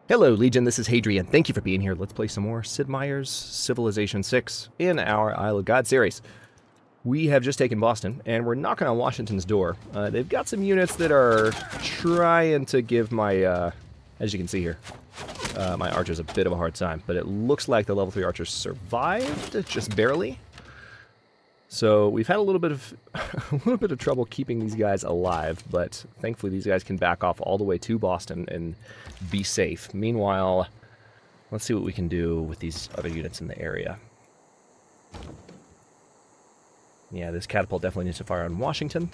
Hello, Legion, this is Hadrian. Thank you for being here. Let's play some more Sid Meier's Civilization 6 in our Isle of God series. We have just taken Boston, and we're knocking on Washington's door. They've got some units that are trying to give my, as you can see here, my archers a bit of a hard time. But it looks like the level 3 archers survived, just barely. So we've had a little bit of trouble keeping these guys alive, but thankfully these guys can back off all the way to Boston and be safe. Meanwhile, let's see what we can do with these other units in the area. Yeah, this catapult definitely needs to fire on Washington.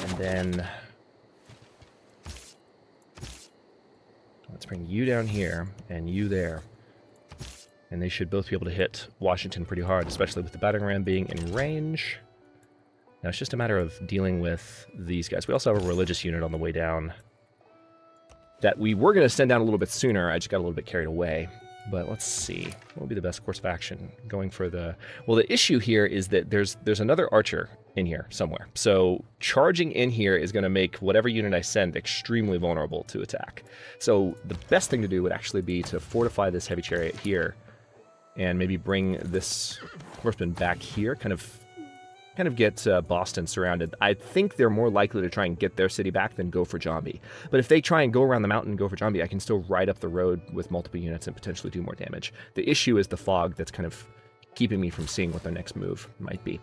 And then let's bring you down here and you there. And they should both be able to hit Washington pretty hard, especially with the battering ram being in range. Now it's just a matter of dealing with these guys. We also have a religious unit on the way down that we were going to send down a little bit sooner. I just got a little bit carried away. But let's see. What would be the best course of action? Going for the... Well, the issue here is that there's another archer in here somewhere. So charging in here is going to make whatever unit I send extremely vulnerable to attack. So the best thing to do would actually be to fortify this heavy chariot here and maybe bring this horseman back here, kind of get Boston surrounded. I think they're more likely to try and get their city back than go for Jambi. But if they try and go around the mountain and go for Jambi, I can still ride up the road with multiple units and potentially do more damage. The issue is the fog that's kind of keeping me from seeing what their next move might be.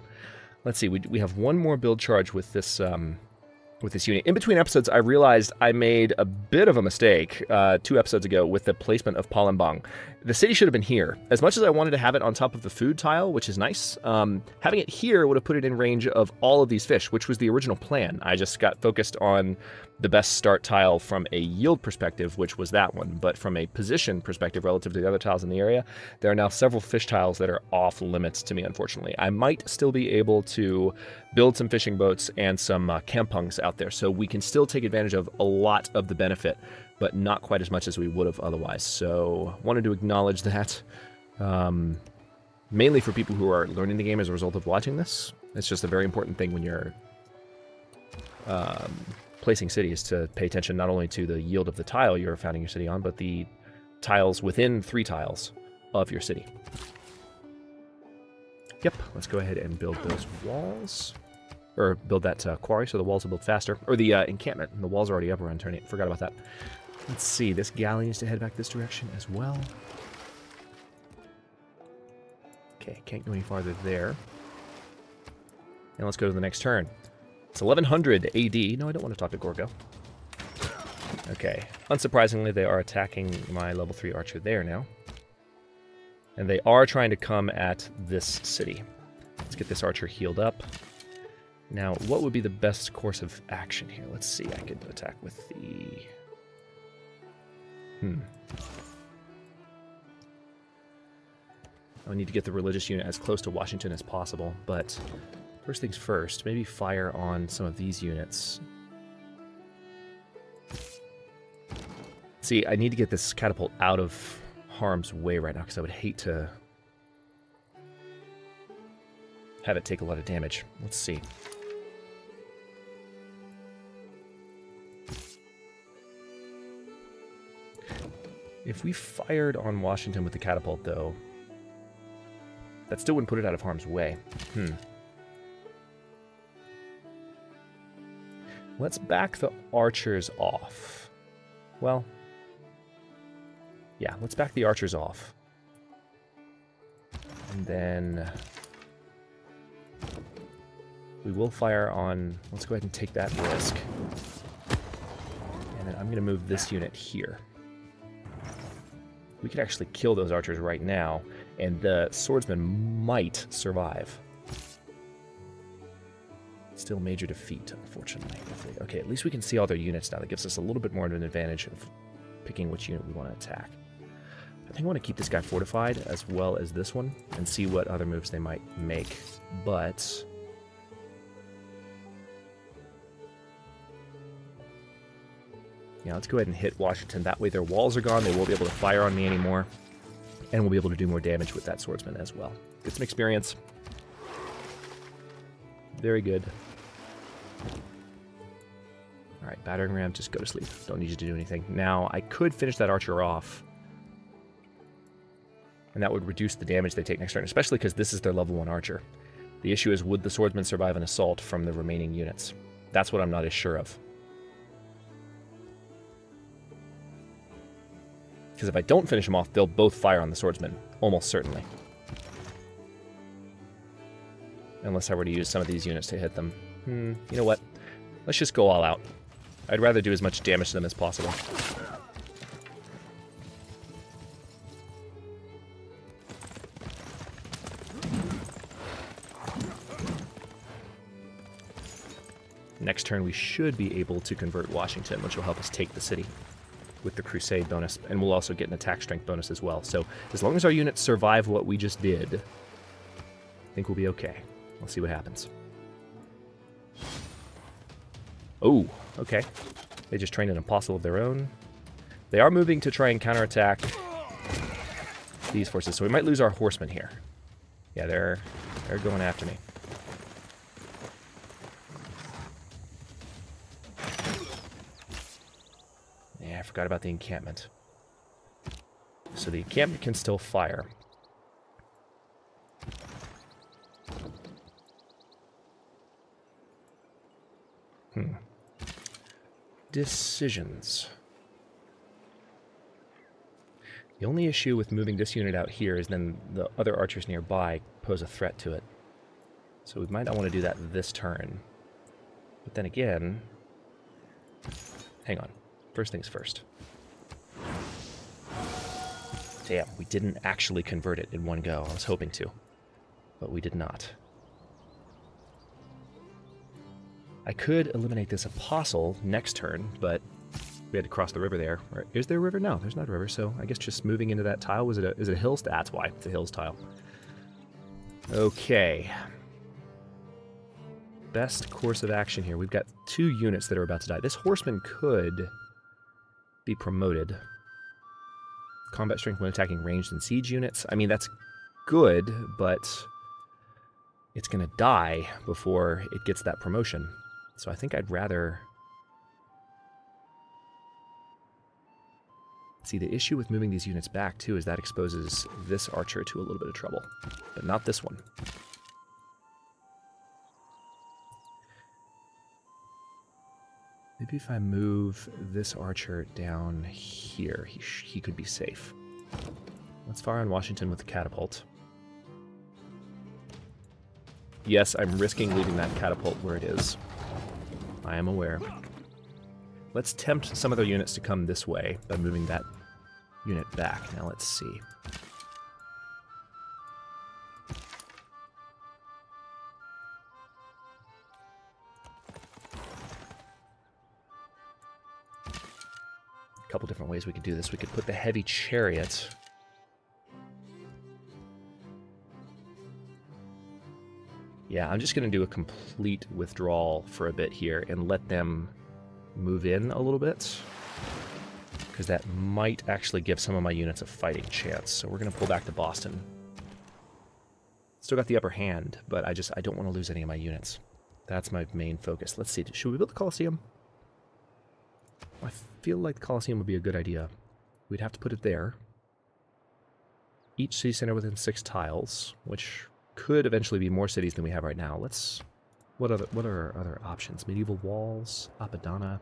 Let's see, we have one more build charge with this unit. In between episodes, I realized I made a bit of a mistake 2 episodes ago with the placement of Palembang. The city should have been here. As much as I wanted to have it on top of the food tile, which is nice, having it here would have put it in range of all of these fish, which was the original plan. I just got focused on the best start tile from a yield perspective, which was that one. But from a position perspective relative to the other tiles in the area, there are now several fish tiles that are off limits to me, unfortunately. I might still be able to build some fishing boats and some kampungs out there, so we can still take advantage of a lot of the benefit, but not quite as much as we would have otherwise. So wanted to acknowledge that, mainly for people who are learning the game as a result of watching this. It's just a very important thing when you're placing cities to pay attention not only to the yield of the tile you're founding your city on, but the tiles within 3 tiles of your city. Yep, let's go ahead and build those walls. Or build that quarry so the walls will build faster. Or the encampment. The walls are already up around turning. Forgot about that. Let's see, this galley needs to head back this direction as well. Okay, can't go any farther there. And let's go to the next turn. It's 1100 AD. No, I don't want to talk to Gorgo. Okay, unsurprisingly, they are attacking my level 3 archer there now. And they are trying to come at this city. Let's get this archer healed up. Now, what would be the best course of action here? Let's see, I could attack with the... I need to get the religious unit as close to Washington as possible, but first things first, maybe fire on some of these units. See, I need to get this catapult out of harm's way right now, because I would hate to have it take a lot of damage. Let's see. If we fired on Washington with the catapult, though, that still wouldn't put it out of harm's way. Let's back the archers off. Well, yeah, let's back the archers off. And then we will fire on... Let's go ahead and take that risk. And then I'm going to move this unit here. We could actually kill those archers right now, and the swordsman might survive. Still major defeat, unfortunately. Okay, at least we can see all their units now. That gives us a little bit more of an advantage of picking which unit we want to attack. I think I want to keep this guy fortified as well as this one, and see what other moves they might make. But... yeah, let's go ahead and hit Washington. That way their walls are gone. They won't be able to fire on me anymore. And we'll be able to do more damage with that swordsman as well. Get some experience. Very good. Alright, battering ram, just go to sleep. Don't need you to do anything. Now, I could finish that archer off. And that would reduce the damage they take next turn, especially because this is their level 1 archer. The issue is, would the swordsman survive an assault from the remaining units? That's what I'm not as sure of. Because if I don't finish them off, they'll both fire on the swordsman. Almost certainly. Unless I were to use some of these units to hit them. You know what? Let's just go all out. I'd rather do as much damage to them as possible. Next turn we should be able to convert Washington, which will help us take the city with the Crusade bonus, and we'll also get an attack strength bonus as well. So as long as our units survive what we just did, I think we'll be okay. We'll see what happens. Oh, okay. They just trained an apostle of their own. They are moving to try and counterattack these forces, so we might lose our horsemen here. Yeah, they're going after me. Yeah, I forgot about the encampment. So the encampment can still fire. Decisions. The only issue with moving this unit out here is then the other archers nearby pose a threat to it. So we might not want to do that this turn. But then again... Hang on. First things first. Damn, we didn't actually convert it in one go. I was hoping to. But we did not. I could eliminate this apostle next turn, but we had to cross the river there. Or, is there a river? No, there's not a river, so I guess just moving into that tile. Is it a hills? That's why. It's a hills tile. Okay. Best course of action here. We've got 2 units that are about to die. This horseman could be promoted. Combat strength when attacking ranged and siege units. I mean, that's good, but it's going to die before it gets that promotion. So I think I'd rather... See, the issue with moving these units back, too, is that exposes this archer to a little bit of trouble. But not this one. Maybe if I move this archer down here, he could be safe. Let's fire on Washington with the catapult. Yes, I'm risking leaving that catapult where it is. I am aware. Let's tempt some of their units to come this way by moving that unit back. Now let's see. A couple different ways we could do this. We could put the heavy chariot... Yeah, I'm just going to do a complete withdrawal for a bit here and let them move in a little bit, because that might actually give some of my units a fighting chance. So we're going to pull back to Boston. Still got the upper hand, but I don't want to lose any of my units. That's my main focus. Let's see, should we build the Colosseum? I feel like the Colosseum would be a good idea. We'd have to put it there. Each city center within 6 tiles, which... could eventually be more cities than we have right now. What are our other options? Medieval walls, Apadana,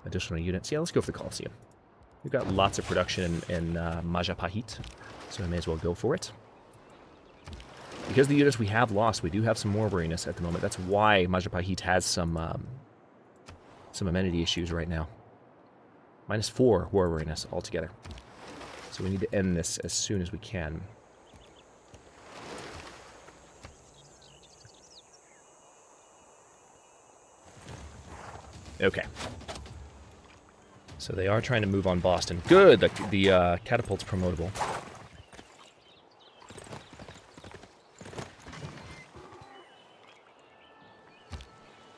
additional units. Yeah, let's go for the Colosseum. We've got lots of production in Majapahit, so I may as well go for it. Because the units we have lost, we do have some war weariness at the moment. That's why Majapahit has some amenity issues right now. -4 war weariness altogether. So we need to end this as soon as we can. Okay. So they are trying to move on Boston. Good! The catapult's promotable.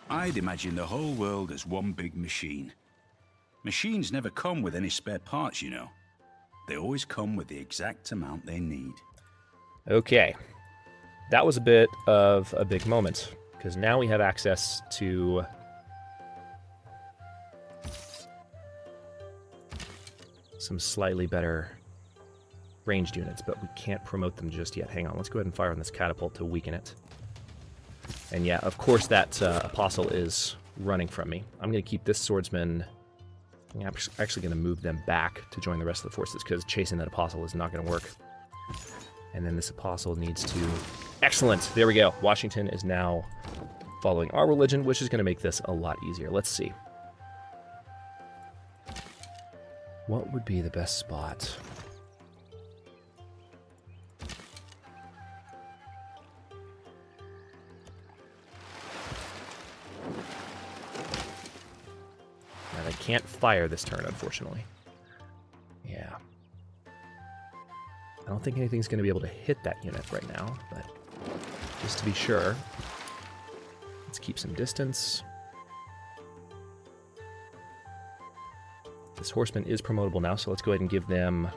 I'd imagine the whole world as one big machine. Machines never come with any spare parts, you know. They always come with the exact amount they need. Okay. That was a bit of a big moment. because now we have access to some slightly better ranged units, but we can't promote them just yet. Hang on, let's go ahead and fire on this catapult to weaken it. And yeah, of course that apostle is running from me. I'm going to keep this swordsman. I'm actually going to move them back to join the rest of the forces, because chasing that apostle is not going to work. And then this apostle needs to... Excellent! There we go. Washington is now following our religion, which is going to make this a lot easier. Let's see. What would be the best spot? I can't fire this turn, unfortunately. Yeah. I don't think anything's going to be able to hit that unit right now, but just to be sure, let's keep some distance. This horseman is promotable now, so let's go ahead and give them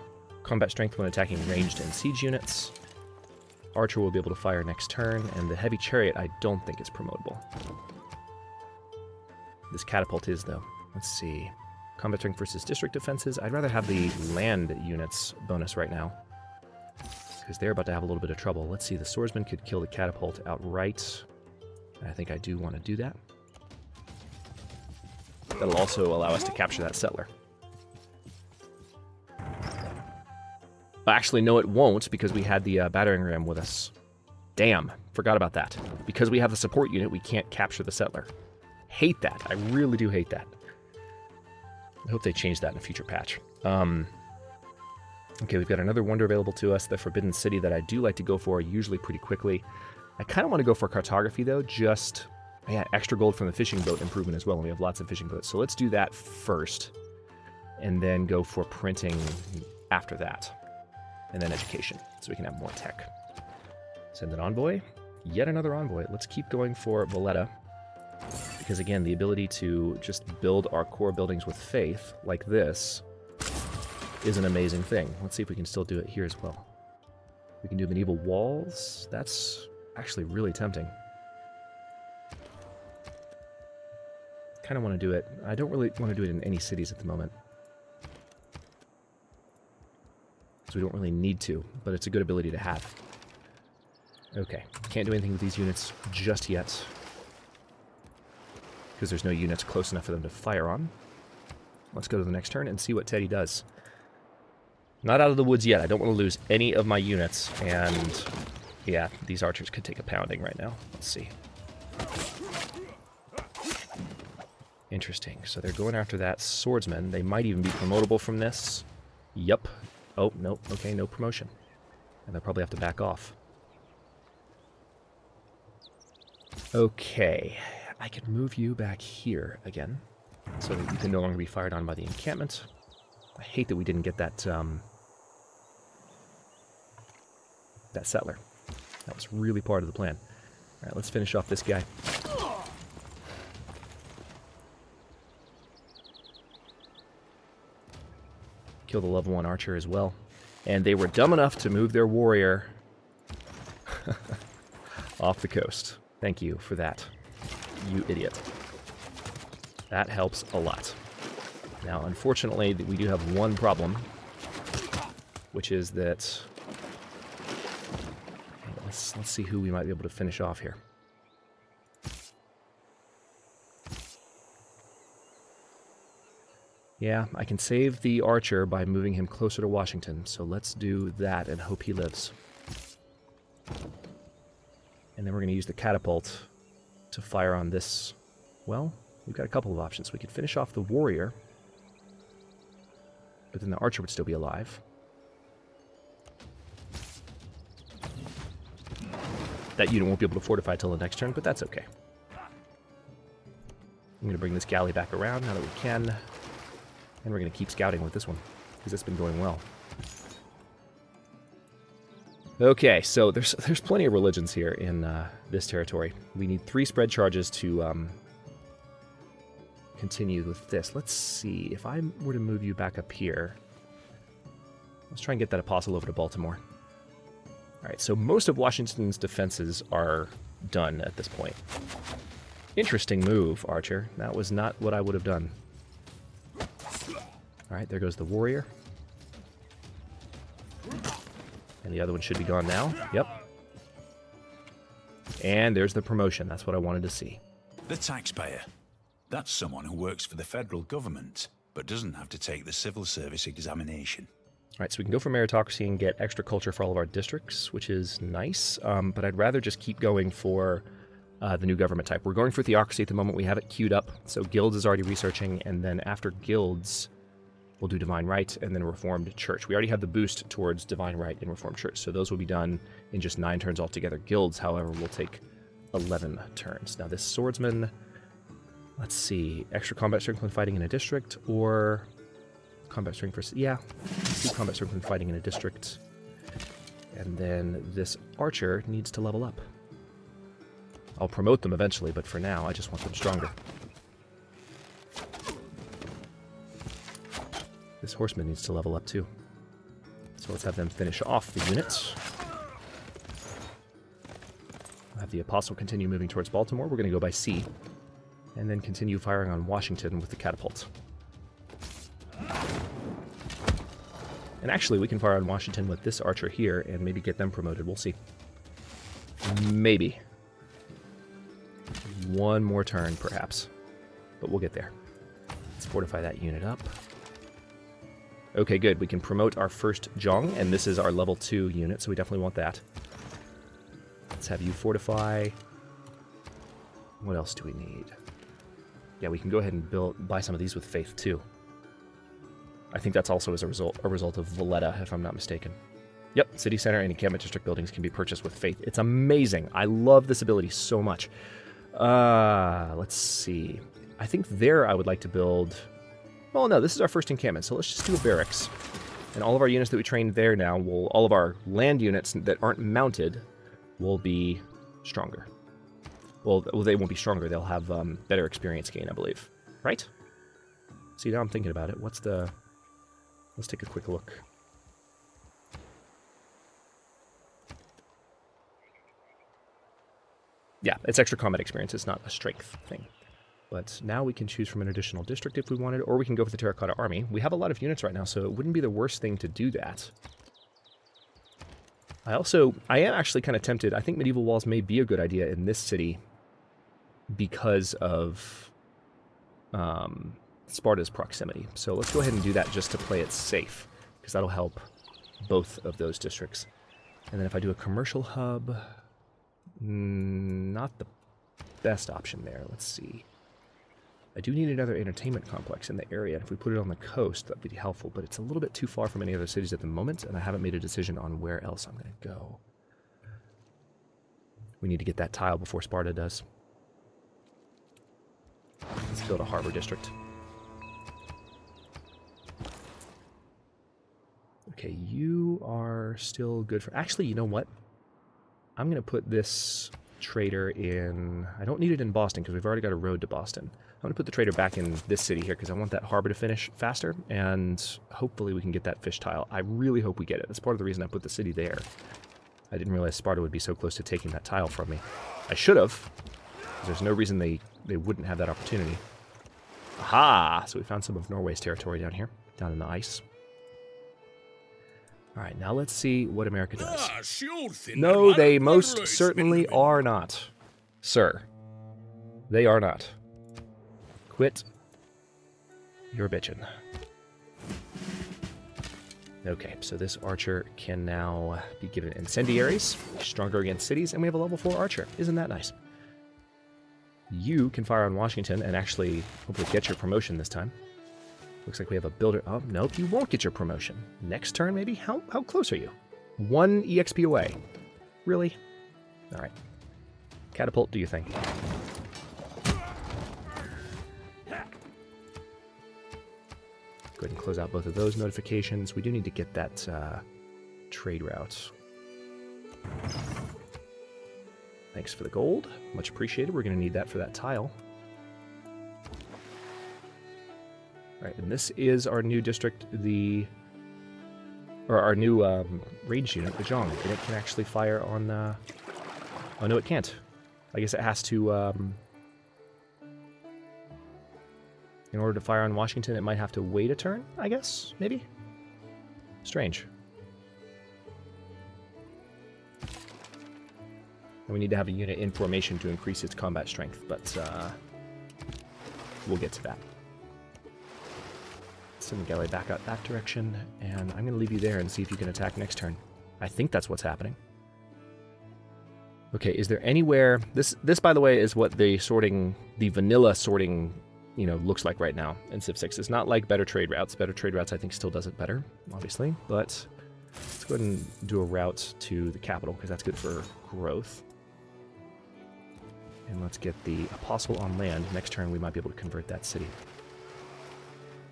combat strength when attacking ranged and siege units. Archer will be able to fire next turn, and the heavy chariot I don't think is promotable. This catapult is, though. Let's see. Combat strength versus district defenses. I'd rather have the land units bonus right now, because they're about to have a little bit of trouble. Let's see. The swordsman could kill the catapult outright. I think I do want to do that. That'll also allow us to capture that settler. Actually, no, it won't, because we had the battering ram with us. Damn, forgot about that. Because we have the support unit, we can't capture the settler. Hate that. I really do hate that. I hope they change that in a future patch. Okay, we've got another wonder available to us, the Forbidden City, that I do like to go for, usually pretty quickly. I kind of want to go for cartography, though, just... Yeah, extra gold from the fishing boat improvement as well, and we have lots of fishing boats. So let's do that first, and then go for printing after that. And then education, so we can have more tech. Send an envoy. Yet another envoy. Let's keep going for Valletta. Because again, the ability to just build our core buildings with faith, like this, is an amazing thing. Let's see if we can still do it here as well. We can do medieval walls. That's actually really tempting. Kind of want to do it. I don't really want to do it in any cities at the moment, so we don't really need to, but it's a good ability to have. Okay, can't do anything with these units just yet, because there's no units close enough for them to fire on. Let's go to the next turn and see what Teddy does. Not out of the woods yet. I don't want to lose any of my units, and yeah, these archers could take a pounding right now. Let's see. Interesting. So they're going after that swordsman. They might even be promotable from this. Yup. Oh, no. Okay, no promotion. And they'll probably have to back off. Okay. I can move you back here again, so that you can no longer be fired on by the encampment. I hate that we didn't get that, that settler. That was really part of the plan. Alright, let's finish off this guy. Kill the level 1 archer as well. And they were dumb enough to move their warrior off the coast. Thank you for that, you idiot. That helps a lot. Now, unfortunately, we do have one problem, which is that... Let's see who we might be able to finish off here. Yeah, I can save the archer by moving him closer to Washington, so let's do that and hope he lives. And then we're going to use the catapult to fire on this. Well, we've got a couple of options. We could finish off the warrior, but then the archer would still be alive. That unit won't be able to fortify till the next turn, but that's okay. I'm going to bring this galley back around now that we can. And we're going to keep scouting with this one, because it's been going well. Okay, so there's plenty of religions here in this territory. We need 3 spread charges to continue with this. Let's see, if I were to move you back up here, let's try and get that apostle over to Baltimore. Alright, so most of Washington's defenses are done at this point. Interesting move, Archer. That was not what I would have done. Alright, there goes the warrior. And the other one should be gone now. Yep. And there's the promotion. That's what I wanted to see. The taxpayer. That's someone who works for the federal government, but doesn't have to take the civil service examination. Alright, so we can go for meritocracy and get extra culture for all of our districts, which is nice. But I'd rather just keep going for the new government type. We're going for theocracy at the moment. We have it queued up. So guilds is already researching, and then after guilds, we'll do divine right and then reformed church. We already have the boost towards divine right and reformed church, so those will be done in just 9 turns altogether. Guilds, however, will take 11 turns. Now this swordsman, let's see, extra combat strength when fighting in a district, or combat strength for, yeah, let's do combat strength when fighting in a district. And then this archer needs to level up. I'll promote them eventually, but for now I just want them stronger. This horseman needs to level up too. So let's have them finish off the units. We'll have the Apostle continue moving towards Baltimore. We're going to go by sea. And then continue firing on Washington with the catapult. And actually, we can fire on Washington with this archer here and maybe get them promoted. We'll see. Maybe. One more turn, perhaps. But we'll get there. Let's fortify that unit up. Okay, good. We can promote our first Zhong, and this is our level 2 unit, so we definitely want that. Let's have you fortify. What else do we need? Yeah, we can go ahead and buy some of these with faith, too. I think that's also as a result of Valletta, if I'm not mistaken. Yep, city center and encampment district buildings can be purchased with faith. It's amazing. I love this ability so much. Let's see. I think there I would like to build... Well, no, this is our first encampment, so let's just do a barracks. And all of our units that we trained there now, all of our land units that aren't mounted will be stronger. Well, they won't be stronger. They'll have better experience gain, I believe. Right? See, now I'm thinking about it. What's the... Let's take a quick look. Yeah, it's extra combat experience. It's not a strength thing. But now we can choose from an additional district if we wanted, or we can go for the Terracotta Army. We have a lot of units right now, so it wouldn't be the worst thing to do that. I am actually kind of tempted. I think medieval walls may be a good idea in this city because of Sparta's proximity. So let's go ahead and do that just to play it safe, because that'll help both of those districts. And then if I do a commercial hub, not the best option there. Let's see. I do need another entertainment complex in the area, and if we put it on the coast, that would be helpful, but it's a little bit too far from any other cities at the moment, and I haven't made a decision on where else I'm going to go. We need to get that tile before Sparta does. Let's build a harbor district. Okay, you are still good for... Actually, you know what? I'm going to put this trader in... I don't need it in Boston, because we've already got a road to Boston. I'm going to put the trader back in this city here, because I want that harbor to finish faster, and hopefully we can get that fish tile. I really hope we get it. That's part of the reason I put the city there. I didn't realize Sparta would be so close to taking that tile from me. I should have, because there's no reason they wouldn't have that opportunity. Aha! So we found some of Norway's territory down here, down in the ice. All right, now let's see what America does. No, they most certainly are not, sir. They are not. Quit. You're bitchin'. Okay, so this archer can now be given incendiaries, stronger against cities, and we have a level 4 archer. Isn't that nice? You can fire on Washington and actually hopefully get your promotion this time. Looks like we have a builder. Oh, nope, you won't get your promotion. Next turn, maybe? How close are you? 1 EXP away. Really? All right. Catapult, do you think? Go ahead and close out both of those notifications. We do need to get that trade route. Thanks for the gold. Much appreciated. We're going to need that for that tile. All right, and this is our new district, our new ranged unit, the Zhong. And it can actually fire on... Oh, no, it can't. I guess it has to, in order to fire on Washington, it might have to wait a turn, I guess? Maybe? Strange. And we need to have a unit in formation to increase its combat strength, but we'll get to that. Send the galley back out that direction, and I'm going to leave you there and see if you can attack next turn. I think that's what's happening. Okay, is there anywhere... This, by the way, is what the vanilla sorting, you know, looks like right now in Civ 6. It's not like better trade routes. Better trade routes, I think, still does it better, obviously. But let's go ahead and do a route to the capital, because that's good for growth. And let's get the Apostle on land. Next turn, we might be able to convert that city.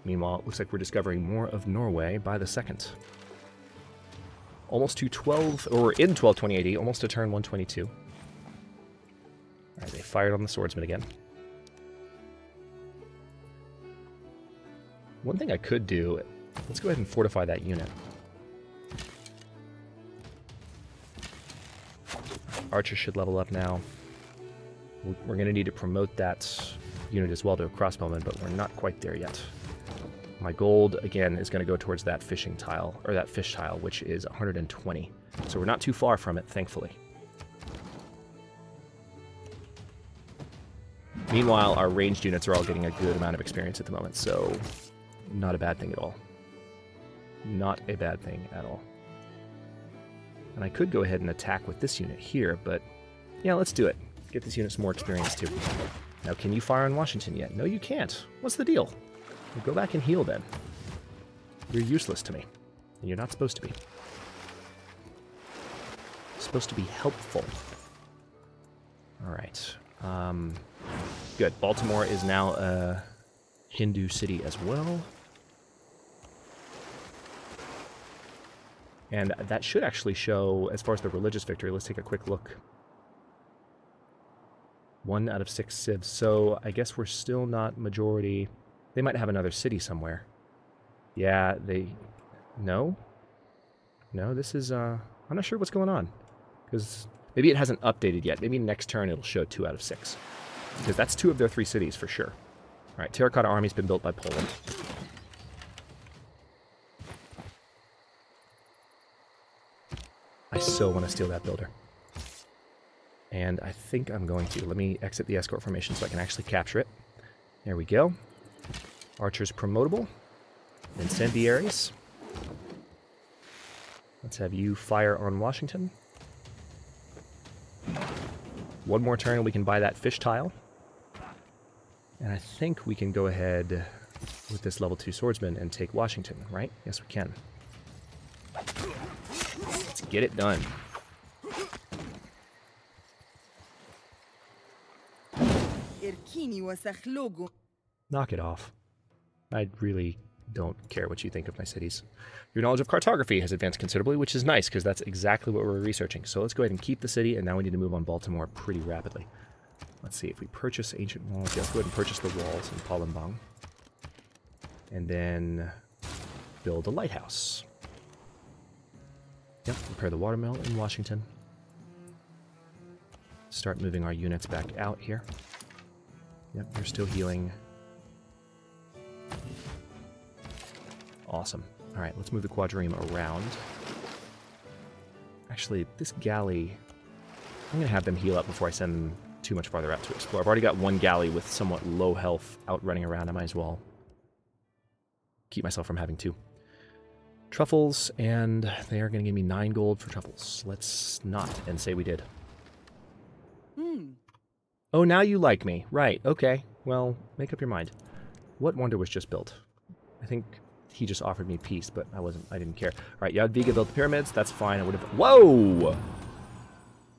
Meanwhile, it looks like we're discovering more of Norway by the second. Almost to 12, or in 1220 AD, almost to turn 122. Alright, they fired on the swordsman again. One thing I could do, let's go ahead and fortify that unit. Archers should level up now. We're going to need to promote that unit as well to a crossbowman, but we're not quite there yet. My gold, again, is going to go towards that fishing tile, or that fish tile, which is 120. So we're not too far from it, thankfully. Meanwhile, our ranged units are all getting a good amount of experience at the moment, so not a bad thing at all. Not a bad thing at all. And I could go ahead and attack with this unit here, but yeah, let's do it. Get this unit some more experience, too. Now, can you fire on Washington yet? No, you can't. What's the deal? Well, go back and heal, then. You're useless to me. And you're not supposed to be. You're supposed to be helpful. Alright. Good. Baltimore is now a Hindu city as well. And that should actually show, as far as the religious victory, let's take a quick look. 1 out of 6 civs. So I guess we're still not majority. They might have another city somewhere. Yeah, they... No? No, this is... I'm not sure what's going on. Because maybe it hasn't updated yet. Maybe next turn it'll show 2 out of 6. Because that's 2 of their 3 cities for sure. Alright, Terracotta Army's been built by Poland. I so want to steal that builder. And I think I'm going to. Let me exit the escort formation so I can actually capture it. There we go. Archers promotable. Incendiaries. Let's have you fire on Washington. 1 more turn and we can buy that fish tile. And I think we can go ahead with this level 2 swordsman and take Washington, right? Yes, we can. Let's get it done. Knock it off. I really don't care what you think of my cities. Your knowledge of cartography has advanced considerably, which is nice, because that's exactly what we're researching. So let's go ahead and keep the city, and now we need to move on Baltimore pretty rapidly. Let's see, if we purchase ancient walls, yeah, let's go ahead and purchase the walls in Palembang. And then build a lighthouse. Yep, repair the watermill in Washington. Start moving our units back out here. Yep, they're still healing. Awesome. Alright, let's move the quadrireme around. Actually, this galley... I'm going to have them heal up before I send them too much farther out to explore. I've already got 1 galley with somewhat low health out running around. I might as well keep myself from having 2. Truffles, and they are going to give me 9 gold for truffles. Let's not and say we did. Oh, now you like me. Right, okay. Well, make up your mind. What wonder was just built? I think he just offered me peace, but I didn't care. Alright, Jadwiga built the pyramids. That's fine. I would have... Whoa!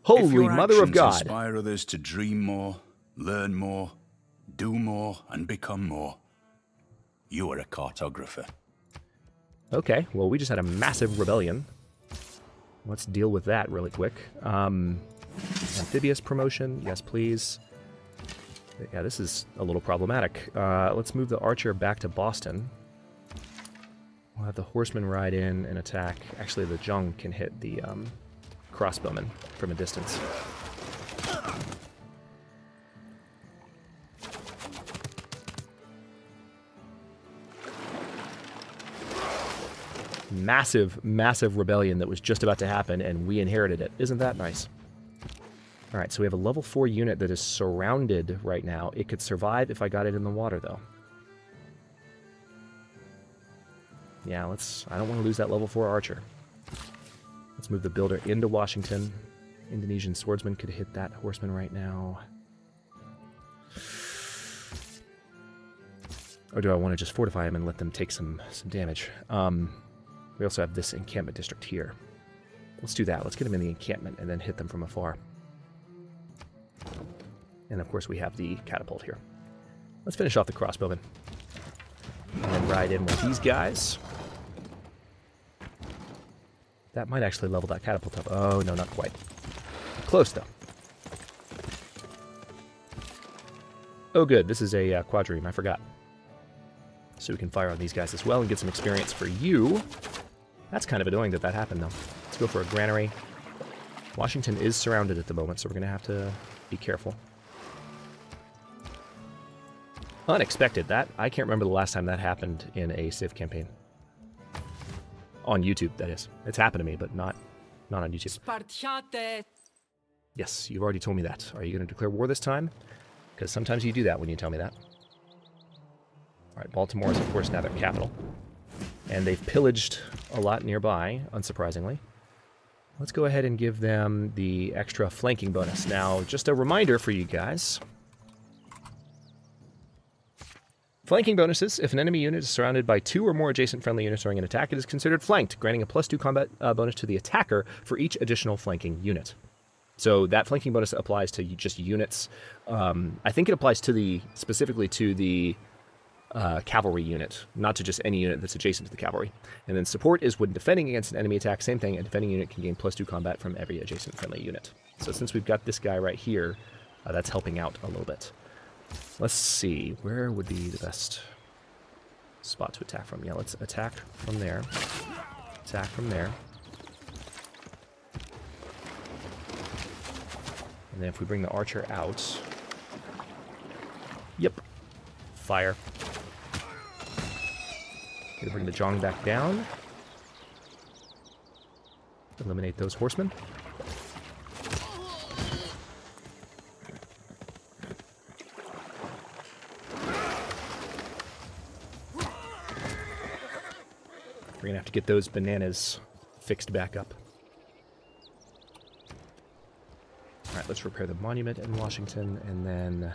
Holy Mother of God! Inspire others to dream more, learn more, do more, and become more. You are a cartographer. Okay, well, we just had a massive rebellion. Let's deal with that really quick. Amphibious promotion, yes please. Yeah, this is a little problematic. Let's move the archer back to Boston. We'll have the horseman ride in and attack. Actually, the Jung can hit the crossbowman from a distance. massive, massive rebellion that was just about to happen, and we inherited it. Isn't that nice? All right, so we have a level 4 unit that is surrounded right now. It could survive if I got it in the water, though. Yeah, I don't want to lose that level 4 archer. Let's move the builder into Washington. Indonesian swordsman could hit that horseman right now. Or do I want to just fortify him and let them take some damage? We also have this encampment district here. Let's do that. Let's get them in the encampment and then hit them from afar. And of course we have the catapult here. Let's finish off the crossbowmen. And then ride in with these guys. That might actually level that catapult up. Oh, no, not quite. Close, though. Oh, good. This is a quadrireme. I forgot. So we can fire on these guys as well and get some experience for you. That's kind of annoying that happened, though. Let's go for a granary. Washington is surrounded at the moment, so we're going to have to be careful. Unexpected. I can't remember the last time that happened in a Civ campaign. On YouTube, that is. It's happened to me, but not on YouTube. Yes, you've already told me that. Are you going to declare war this time? Because sometimes you do that when you tell me that. All right, Baltimore is, of course, now their capital. And they've pillaged a lot nearby, unsurprisingly. Let's go ahead and give them the extra flanking bonus. Now, just a reminder for you guys. Flanking bonuses. If an enemy unit is surrounded by 2 or more adjacent friendly units during an attack, it is considered flanked, granting a +2 combat bonus to the attacker for each additional flanking unit. So that flanking bonus applies to just units. I think it applies to specifically to the cavalry unit, not to just any unit that's adjacent to the cavalry. And then support is when defending against an enemy attack. Same thing, a defending unit can gain +2 combat from every adjacent friendly unit. So since we've got this guy right here, that's helping out a little bit. Let's see, where would be the best spot to attack from? Yeah, let's attack from there. Attack from there. And then if we bring the archer out... Yep. Fire. Gonna bring the Zhang back down. Eliminate those horsemen. We're going to have to get those bananas fixed back up. Alright, let's repair the monument in Washington, and then...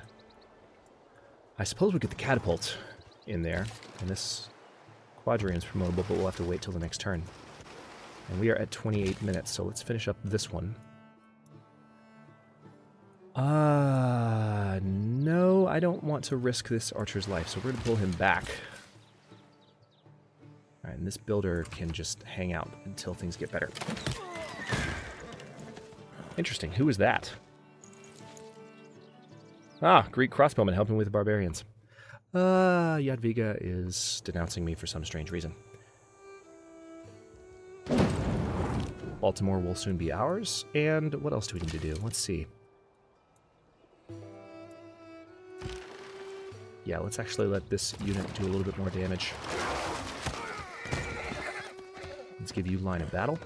I suppose we get the catapult in there, and this quadrireme is promotable, but we'll have to wait till the next turn. And we are at 28 minutes, so let's finish up this one. No, I don't want to risk this archer's life, so we're going to pull him back. Alright, and this builder can just hang out until things get better. Interesting. Who is that? Ah, Greek crossbowman helping with the barbarians. Jadwiga is denouncing me for some strange reason. Baltimore will soon be ours. And what else do we need to do? Let's see. Yeah, let's actually let this unit do a little bit more damage. Let's give you line of battle.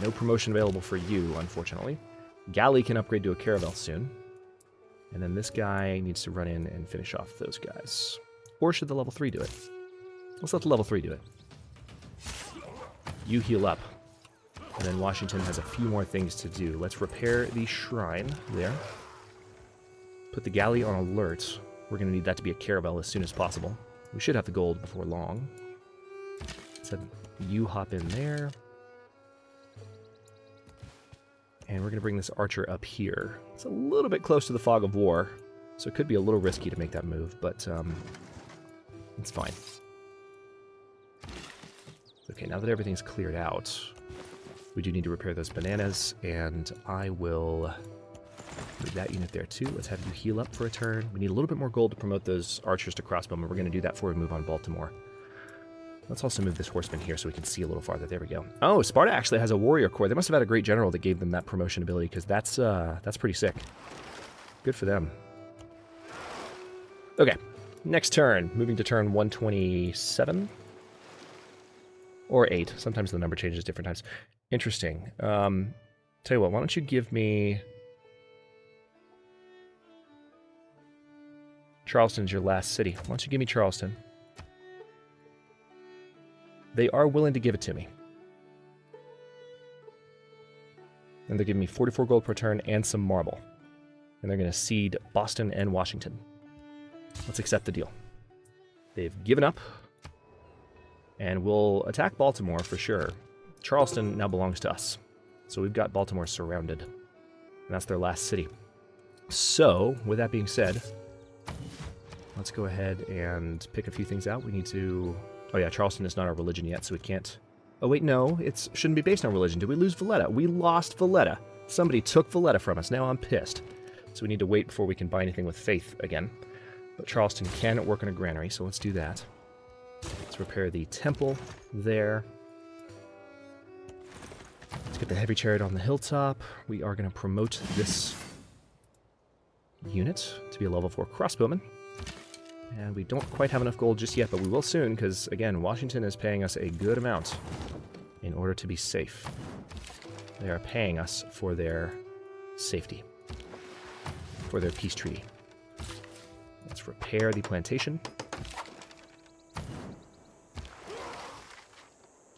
No promotion available for you, unfortunately. Galley can upgrade to a caravel soon. And then this guy needs to run in and finish off those guys. Or should the level 3 do it? Let's let the level 3 do it. You heal up. And then Washington has a few more things to do. Let's repair the shrine there. Put the galley on alert. We're going to need that to be a caravel as soon as possible. We should have the gold before long. So you hop in there. And we're going to bring this archer up here. It's a little bit close to the fog of war, so it could be a little risky to make that move, but it's fine. Okay, now that everything's cleared out, we do need to repair those bananas, and I will move that unit there too. Let's have you heal up for a turn. We need a little bit more gold to promote those archers to crossbowmen. We're going to do that before we move on Baltimore. Let's also move this horseman here so we can see a little farther. There we go. Oh, Sparta actually has a warrior corps. They must have had a great general that gave them that promotion ability, because that's pretty sick. Good for them. Okay, Next turn, moving to turn 127. Or 8. Sometimes the number changes different times. Interesting. Tell you what, why don't you give me... Charleston's your last city. Why don't you give me Charleston? They are willing to give it to me. And they're giving me 44 gold per turn and some marble. And they're going to cede Boston and Washington. Let's accept the deal. They've given up. And we'll attack Baltimore for sure. Charleston now belongs to us. So we've got Baltimore surrounded. And that's their last city. So, with that being said, let's go ahead and pick a few things out. We need to... Oh yeah, Charleston is not our religion yet, so we can't... Oh wait, no, it shouldn't be based on religion. Did we lose Valletta? We lost Valletta. Somebody took Valletta from us. Now I'm pissed. So we need to wait before we can buy anything with faith again. But Charleston can work on a granary, so let's do that. Let's repair the temple there. Let's get the heavy chariot on the hilltop. We are going to promote this unit to be a level 4 crossbowman. And we don't quite have enough gold just yet, but we will soon, because, again, Washington is paying us a good amount in order to be safe. They are paying us for their safety, for their peace treaty. Let's repair the plantation.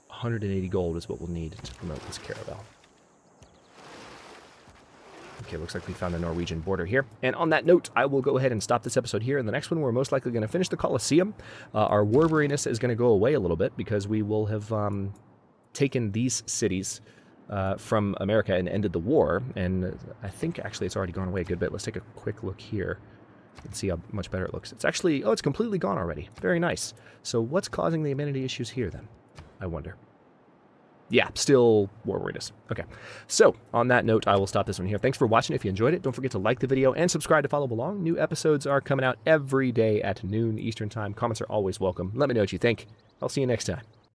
180 gold is what we'll need to promote this caravel. Okay, looks like we found the Norwegian border here. And on that note, I will go ahead and stop this episode here. In the next one, we're most likely going to finish the Colosseum. Our war weariness is going to go away a little bit because we will have taken these cities from America and ended the war. And I think actually it's already gone away a good bit. Let's take a quick look here and see how much better it looks. It's actually, oh, it's completely gone already. Very nice. So what's causing the amenity issues here then? I wonder. Yeah, still war weariness. Okay, so on that note, I will stop this one here. Thanks for watching. If you enjoyed it, don't forget to like the video and subscribe to follow along. New episodes are coming out every day at noon Eastern Time. Comments are always welcome. Let me know what you think. I'll see you next time.